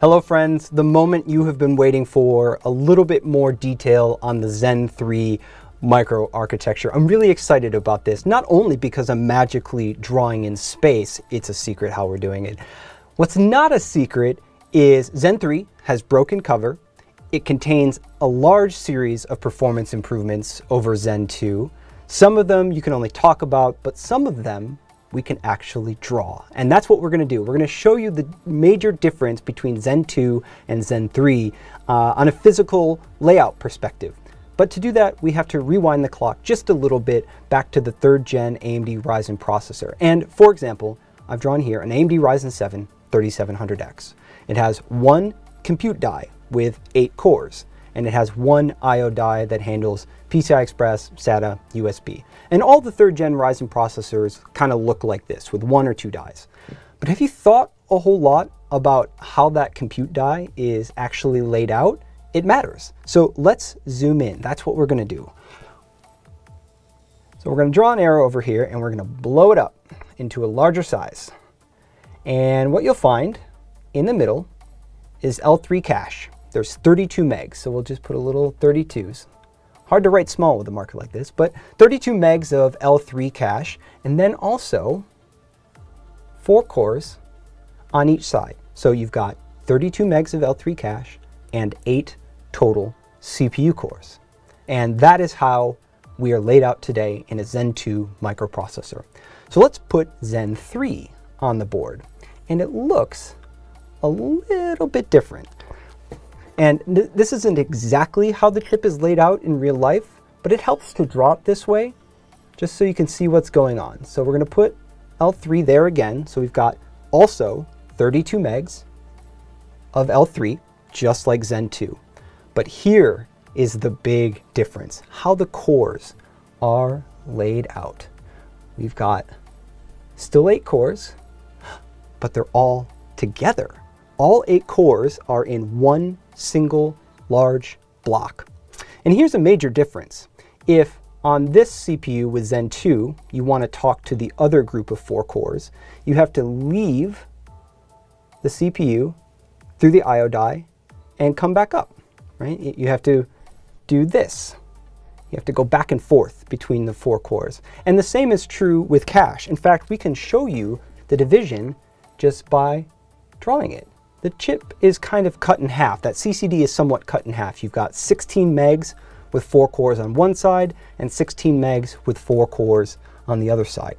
Hello friends, the moment you have been waiting for, a little bit more detail on the Zen 3 microarchitecture. I'm really excited about this, not only because I'm magically drawing in space, it's a secret how we're doing it. What's not a secret is Zen 3 has broken cover. It contains a large series of performance improvements over Zen 2. Some of them you can only talk about, but some of them we can actually draw. And that's what we're going to do. We're going to show you the major difference between Zen 2 and Zen 3 on a physical layout perspective. But to do that, we have to rewind the clock just a little bit back to the 3rd gen AMD Ryzen processor. And for example, I've drawn here an AMD Ryzen 7 3700X. It has one compute die with 8 cores, and it has one I/O die that handles PCI Express, SATA, USB. And all the 3rd gen Ryzen processors kind of look like this with 1 or 2 dies. But have you thought a whole lot about how that compute die is actually laid out? It matters. So let's zoom in. That's what we're going to do. So we're going to draw an arrow over here and we're going to blow it up into a larger size. And what you'll find in the middle is L3 cache. There's 32 megs, so we'll just put a little 32s. Hard to write small with a marker like this, but 32 megs of L3 cache, and then also 4 cores on each side. So you've got 32 megs of L3 cache and 8 total CPU cores. And that is how we are laid out today in a Zen 2 microprocessor. So let's put Zen 3 on the board, and it looks a little bit different. And this isn't exactly how the chip is laid out in real life, but it helps to draw it this way, just so you can see what's going on. So we're going to put L3 there again. So we've got also 32 megs of L3, just like Zen 2. But here is the big difference, how the cores are laid out. We've got still 8 cores, but they're all together. All 8 cores are in one single large block. And here's a major difference. If on this CPU with Zen 2, you want to talk to the other group of 4 cores, you have to leave the CPU through the I/O die and come back up, right? You have to do this. You have to go back and forth between the 4 cores. And the same is true with cache. In fact, we can show you the division just by drawing it. The chip is kind of cut in half. That CCD is somewhat cut in half. You've got 16 megs with 4 cores on one side and 16 megs with 4 cores on the other side.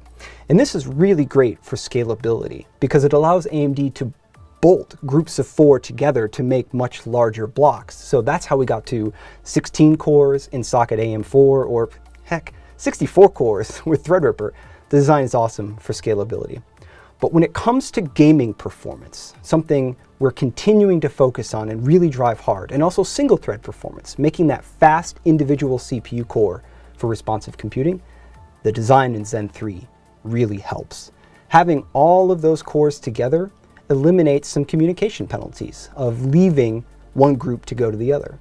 And this is really great for scalability because it allows AMD to bolt groups of 4 together to make much larger blocks. So that's how we got to 16 cores in Socket AM4, or heck, 64 cores with Threadripper. The design is awesome for scalability. But when it comes to gaming performance, something we're continuing to focus on and really drive hard, and also single thread performance, making that fast individual CPU core for responsive computing, the design in Zen 3 really helps. Having all of those cores together eliminates some communication penalties of leaving one group to go to the other.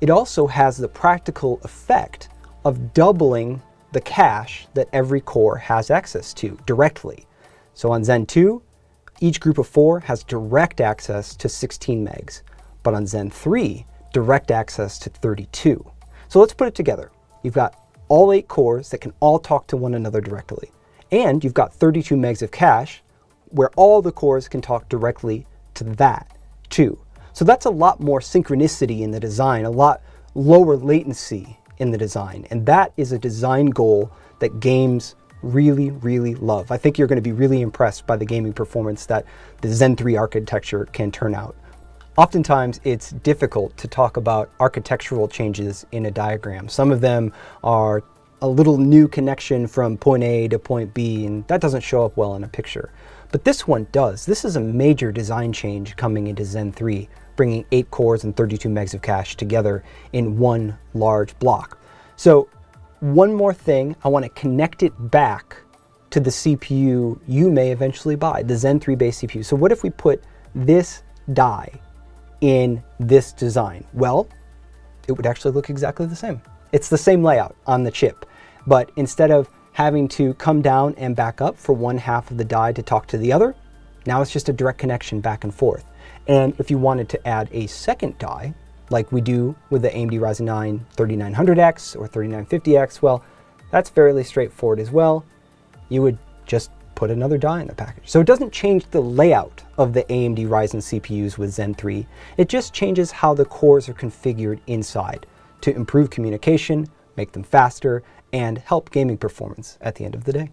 It also has the practical effect of doubling the cache that every core has access to directly. So on Zen 2, each group of 4 has direct access to 16 megs, but on Zen 3, direct access to 32. So let's put it together. You've got all 8 cores that can all talk to one another directly. And you've got 32 megs of cache where all the cores can talk directly to that too. So that's a lot more synchronicity in the design, a lot lower latency in the design. And that is a design goal that games really, really love. I think you're going to be really impressed by the gaming performance that the Zen 3 architecture can turn out. Oftentimes, it's difficult to talk about architectural changes in a diagram. Some of them are a little new connection from point A to point B, and that doesn't show up well in a picture. But this one does. This is a major design change coming into Zen 3, bringing 8 cores and 32 megs of cache together in one large block. So one more thing, I want to connect it back to the CPU you may eventually buy, the Zen 3 base CPU. So what if we put this die in this design? Well, it would actually look exactly the same. It's the same layout on the chip, but instead of having to come down and back up for one half of the die to talk to the other, Now it's just a direct connection back and forth. And if you wanted to add a second die, like we do with the AMD Ryzen 9 3900X or 3950X, well, that's fairly straightforward as well. You would just put another die in the package. So it doesn't change the layout of the AMD Ryzen CPUs with Zen 3. It just changes how the cores are configured inside to improve communication, make them faster, and help gaming performance at the end of the day.